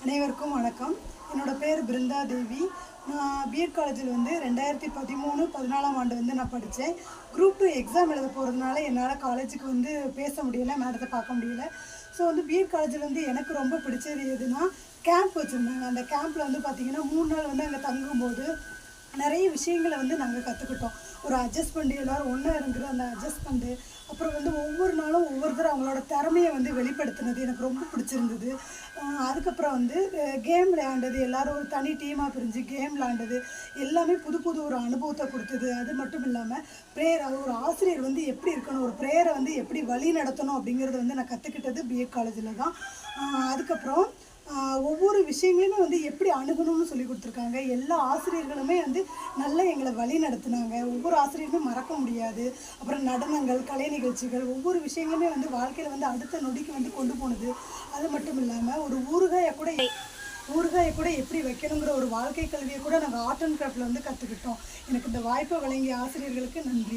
அனைவருக்கும் வணக்கம். என்னோட பேர் பிருந்தா தேவி. நான் பிஎட் காலேஜில் 2013-14ஆம் ஆண்டு நான் படித்தேன். குரூப் 2 எக்ஸாம் எழுத போகிறதுனால என்னால் காலேஜுக்கு பேச முடியலை, மேடத்தை பார்க்க முடியலை. ஸோ பிஎட் காலேஜில் எனக்கு ரொம்ப பிடிச்சது எதுனா கேம்ப் வச்சுருந்தாங்க. அந்த கேம்பில் பார்த்திங்கன்னா 3 நாள் அங்கே தங்கும்போது நிறைய விஷயங்களை நாங்கள் கற்றுக்கிட்டோம். ஒரு அட்ஜஸ்ட்மெண்ட், எல்லோரும் ஒன்றா இருக்கிற அந்த அட்ஜஸ்ட்மெண்ட்டு, அப்புறம் ஒவ்வொரு நாளும் ஒவ்வொருத்தர் அவங்களோட திறமையை வெளிப்படுத்தினது எனக்கு ரொம்ப பிடிச்சிருந்தது. அதுக்கப்புறம் கேம் விளையாண்டது, எல்லோரும் ஒரு தனி டீமாக பிரிஞ்சு கேம் விளையாண்டது எல்லாமே புது புது ஒரு அனுபவத்தை கொடுத்தது. அது மட்டும் இல்லாமல் ப்ரேயர், ஒரு ஆசிரியர் எப்படி இருக்கணும், ஒரு ப்ரேயரை எப்படி வழி நடத்தணும் அப்படிங்கிறத நான் கற்றுக்கிட்டது பிஎட் காலேஜில் தான். அதுக்கப்புறம் ஒவ்வொரு விஷயங்களையுமே எப்படி அணுகணும்னு சொல்லி கொடுத்துருக்காங்க. எல்லா ஆசிரியர்களுமே நல்லா எங்களை வழி நடத்துனாங்க. ஒவ்வொரு ஆசிரியருமே மறக்க முடியாது. அப்புறம் நடனங்கள், கலை நிகழ்ச்சிகள், ஒவ்வொரு விஷயங்களுமே வாழ்க்கையில் அடுத்த நொடிக்கு கொண்டு போனது. அது மட்டும் இல்லாமல் ஒரு ஊறுகாயை கூட எப்படி வைக்கணுங்கிற ஒரு வாழ்க்கை கல்வியை கூட நாங்கள் ஆர்ட் அண்ட் கிராஃப்டில் கற்றுக்கிட்டோம். எனக்கு இந்த வாய்ப்பை வழங்கிய ஆசிரியர்களுக்கு நன்றி.